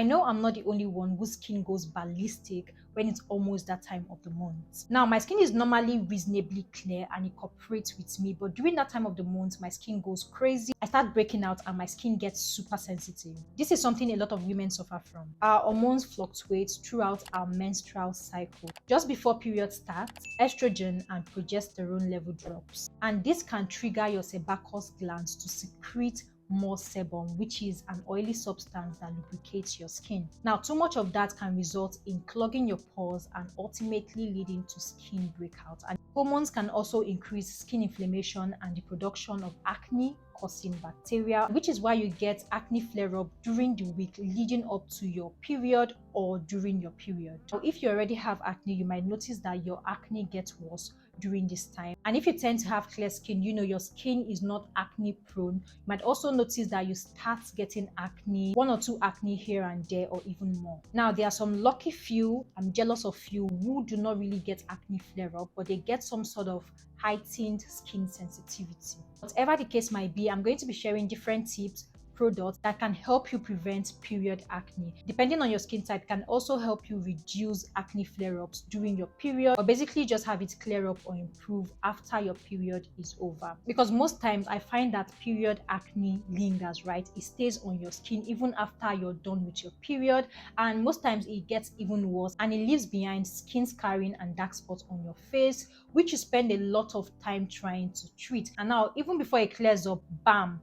I know I'm not the only one whose skin goes ballistic when it's almost that time of the month. Now, my skin is normally reasonably clear and it cooperates with me, but during that time of the month, my skin goes crazy. I start breaking out and my skin gets super sensitive. This is something a lot of women suffer from. Our hormones fluctuate throughout our menstrual cycle. Just before period starts, estrogen and progesterone level drops, and this can trigger your sebaceous glands to secrete more sebum, which is an oily substance that lubricates your skin. Now, too much of that can result in clogging your pores and ultimately leading to skin breakout. And hormones can also increase skin inflammation and the production of acne causing bacteria, which is why you get acne flare-up during the week leading up to your period or during your period. Now, if you already have acne, you might notice that your acne gets worse during this time. And if you tend to have clear skin, your skin is not acne prone. You might also notice that you start getting acne, 1 or 2 acne here and there, or even more. Now, there are some lucky few, I'm jealous of few, who do not really get acne flare up, but they get some sort of heightened skin sensitivity. Whatever the case might be, I'm going to be sharing different tips, products that can help you prevent period acne. Depending on your skin type, can also help you reduce acne flare-ups during your period, or basically just have it clear up or improve after your period is over. Because most times I find that period acne lingers, right? It stays on your skin even after you're done with your period, and most times it gets even worse and it leaves behind skin scarring and dark spots on your face, which you spend a lot of time trying to treat. And now, even before it clears up, bam,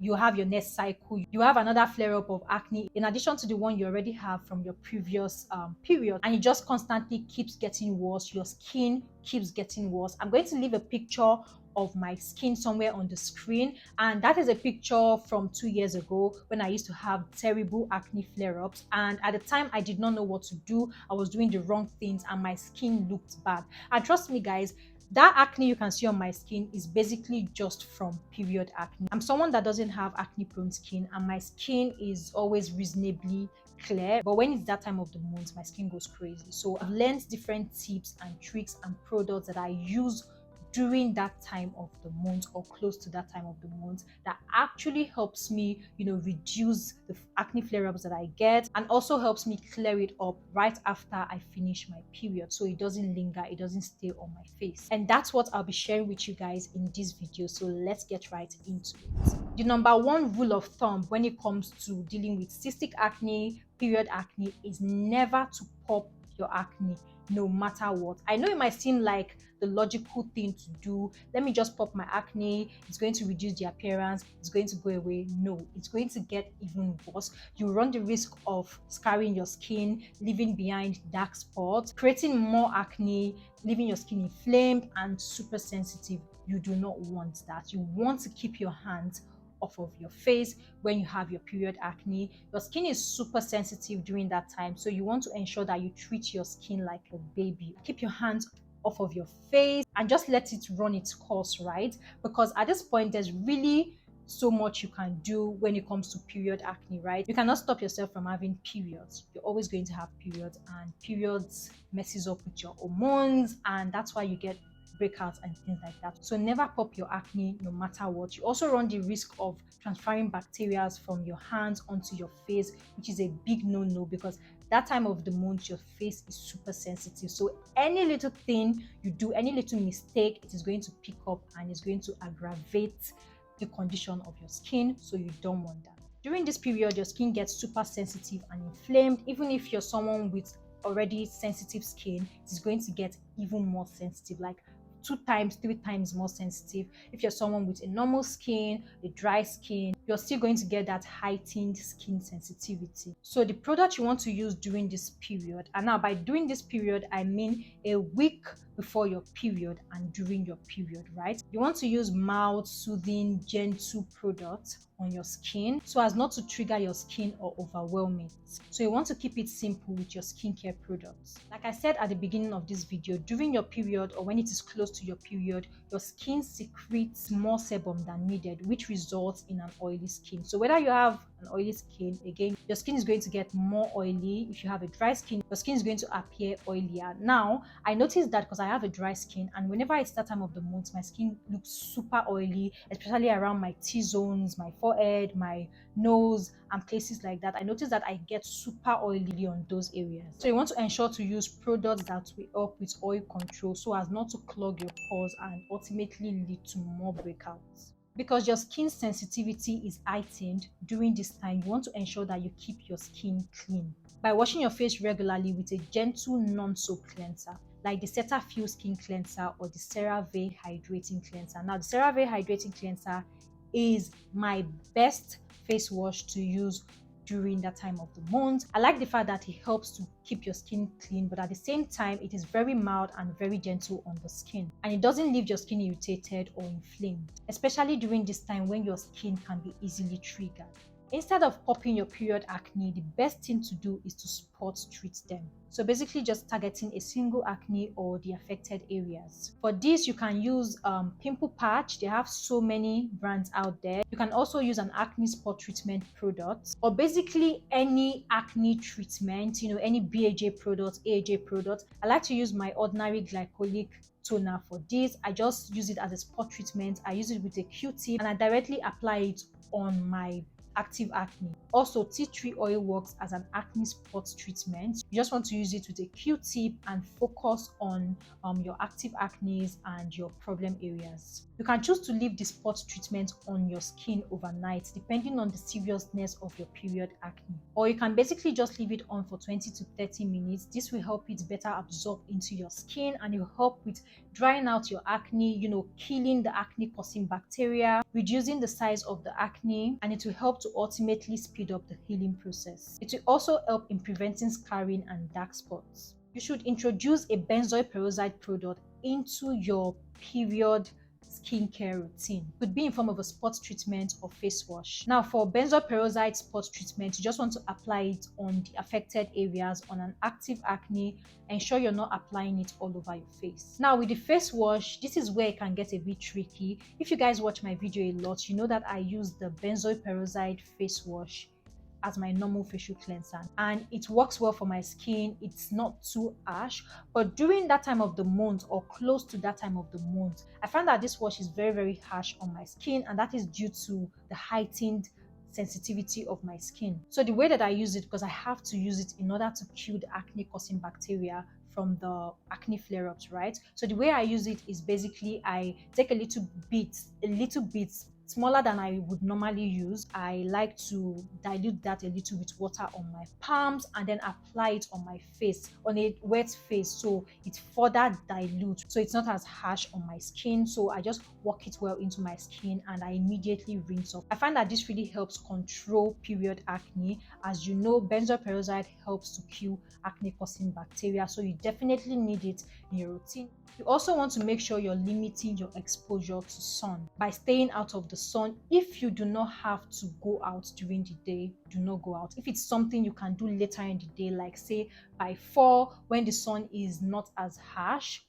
you have your next cycle, you have another flare-up of acne in addition to the one you already have from your previous period, and it just constantly keeps getting worse. Your skin keeps getting worse. I'm going to leave a picture of my skin somewhere on the screen, and that is a picture from 2 years ago when I used to have terrible acne flare-ups, and at the time I did not know what to do. I was doing the wrong things and my skin looked bad. And trust me guys, that acne you can see on my skin is basically just from period acne. I'm someone that doesn't have acne prone skin and my skin is always reasonably clear, but when it's that time of the month, my skin goes crazy. So I've learned different tips and tricks and products that I use during that time of the month or close to that time of the month that actually helps me, reduce the acne flare-ups that I get, and also helps me clear it up right after I finish my period, so it doesn't linger, it doesn't stay on my face. And that's what I'll be sharing with you guys in this video, so let's get right into it. The number one rule of thumb when it comes to dealing with cystic acne, period acne, is never to pop your acne, no matter what. I know it might seem like the logical thing to do. Let me just pop my acne, it's going to reduce the appearance, it's going to go away. No, it's going to get even worse. You run the risk of scarring your skin, leaving behind dark spots, creating more acne, leaving your skin inflamed and super sensitive. You do not want that. You want to keep your hands off of your face when you have your period acne. Your skin is super sensitive during that time, so you want to ensure that you treat your skin like a baby. Keep your hands off of your face and just let it run its course, right? Because at this point there's really so much you can do when it comes to period acne, right? You cannot stop yourself from having periods. You're always going to have periods, and periods messes up with your hormones, and that's why you get breakouts and things like that. So never pop your acne no matter what. You also run the risk of transferring bacteria from your hands onto your face, which is a big no-no, because that time of the month your face is super sensitive. So any little thing you do, any little mistake, it is going to pick up and it's going to aggravate the condition of your skin, so you don't want that. During this period, your skin gets super sensitive and inflamed. Even if you're someone with already sensitive skin, it's going to get even more sensitive, like 2 times, 3 times more sensitive. If you're someone with a normal skin, a dry skin, you're still going to get that heightened skin sensitivity. So the product you want to use during this period, and now by during this period I mean a week before your period and during your period, right? You want to use mild, soothing, gentle products on your skin so as not to trigger your skin or overwhelm it. So you want to keep it simple with your skincare products. Like I said at the beginning of this video, during your period or when it is close to your period, your skin secretes more sebum than needed, which results in an oily skin. So whether you have an oily skin, again, your skin is going to get more oily. If you have a dry skin, your skin is going to appear oilier. Now, I noticed that because I have a dry skin, and whenever it's that time of the month, my skin looks super oily, especially around my T-zones, my forehead, my nose, and places like that. I noticed that I get super oily on those areas. So you want to ensure to use products that will help with oil control so as not to clog your pores and ultimately lead to more breakouts. Because your skin sensitivity is heightened during this time, you want to ensure that you keep your skin clean by washing your face regularly with a gentle non-soap cleanser like the Cetaphil Skin Cleanser or the CeraVe Hydrating Cleanser. Now, the CeraVe Hydrating Cleanser is my best face wash to use during that time of the month. I like the fact that it helps to keep your skin clean, but at the same time, it is very mild and very gentle on the skin. And it doesn't leave your skin irritated or inflamed, especially during this time when your skin can be easily triggered. Instead of popping your period acne, the best thing to do is to spot treat them. So basically just targeting a single acne or the affected areas. For this, you can use pimple patch. They have so many brands out there. You can also use an acne spot treatment product or basically any acne treatment, any BHA product, AHA product. I like to use my ordinary glycolic toner for this. I just use it as a spot treatment. I use it with a Q-tip and I directly apply it on my active acne. Also, tea tree oil works as an acne spot treatment. You just want to use it with a Q-tip and focus on your active acne and your problem areas. You can choose to leave the spot treatment on your skin overnight depending on the seriousness of your period acne, or you can basically just leave it on for 20 to 30 minutes. This will help it better absorb into your skin and it will help with drying out your acne, killing the acne causing bacteria, reducing the size of the acne, and it will help to ultimately speed up the healing process. It will also help in preventing scarring and dark spots. You should introduce a benzoyl peroxide product into your period skincare routine. It could be in form of a spot treatment or face wash. Now, for benzoyl peroxide spot treatment, you just want to apply it on the affected areas on an active acne. Ensure you're not applying it all over your face. Now, with the face wash, this is where it can get a bit tricky. If you guys watch my video a lot, you know that I use the benzoyl peroxide face wash as my normal facial cleanser and it works well for my skin. It's not too harsh, but during that time of the month or close to that time of the month, I find that this wash is very, very harsh on my skin, and that is due to the heightened sensitivity of my skin. So the way that I use it, because I have to use it in order to kill the acne causing bacteria from the acne flare-ups, right? So the way I use it is basically I take a little bit smaller than I would normally use. I like to dilute that a little with water on my palms and then apply it on my face, on a wet face, so it further dilutes, so it's not as harsh on my skin. So I just work it well into my skin and I immediately rinse off. I find that this really helps control period acne. As you know, benzoyl peroxide helps to kill acne causing bacteria, so you definitely need it in your routine. You also want to make sure you're limiting your exposure to sun by staying out of the sun. If you do not have to go out during the day, do not go out. If it's something you can do later in the day, like say by 4 when the sun is not as harsh,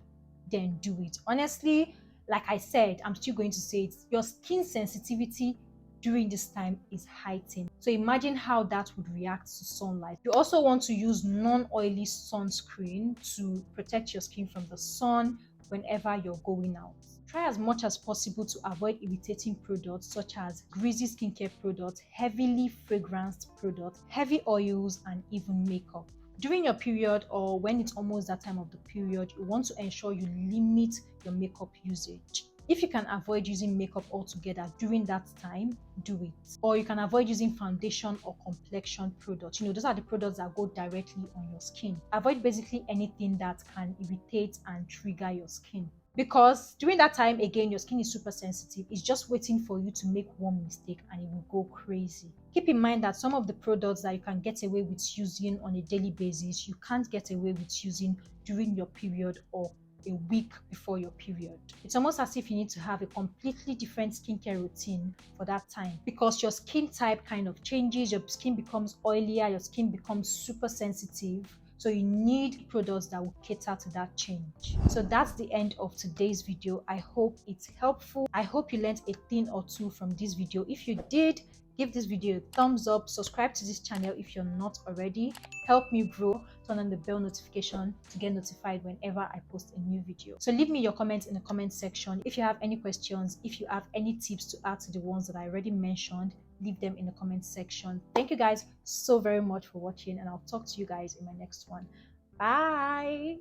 then do it. Honestly, like I said, I'm still going to say it, your skin sensitivity during this time is heightened. So imagine how that would react to sunlight. You also want to use non-oily sunscreen to protect your skin from the sun whenever you're going out. Try as much as possible to avoid irritating products such as greasy skincare products, heavily fragranced products, heavy oils, and even makeup. During your period or when it's almost that time of the period, you want to ensure you limit your makeup usage. If you can avoid using makeup altogether during that time, do it. Or you can avoid using foundation or complexion products. Those are the products that go directly on your skin. Avoid basically anything that can irritate and trigger your skin. Because during that time, again, your skin is super sensitive. It's just waiting for you to make one mistake and it will go crazy. Keep in mind that some of the products that you can get away with using on a daily basis, you can't get away with using during your period or a week before your period. It's almost as if you need to have a completely different skincare routine for that time, because your skin type kind of changes. Your skin becomes oilier, your skin becomes super sensitive. So you need products that will cater to that change. So that's the end of today's video. I hope it's helpful. I hope you learned a thing or two from this video. If you did, give this video a thumbs up, subscribe to this channel if you're not already. Help me grow. Turn on the bell notification to get notified whenever I post a new video. So leave me your comments in the comment section. If you have any questions, if you have any tips to add to the ones that I already mentioned, leave them in the comment section. Thank you guys so very much for watching, and I'll talk to you guys in my next one. Bye.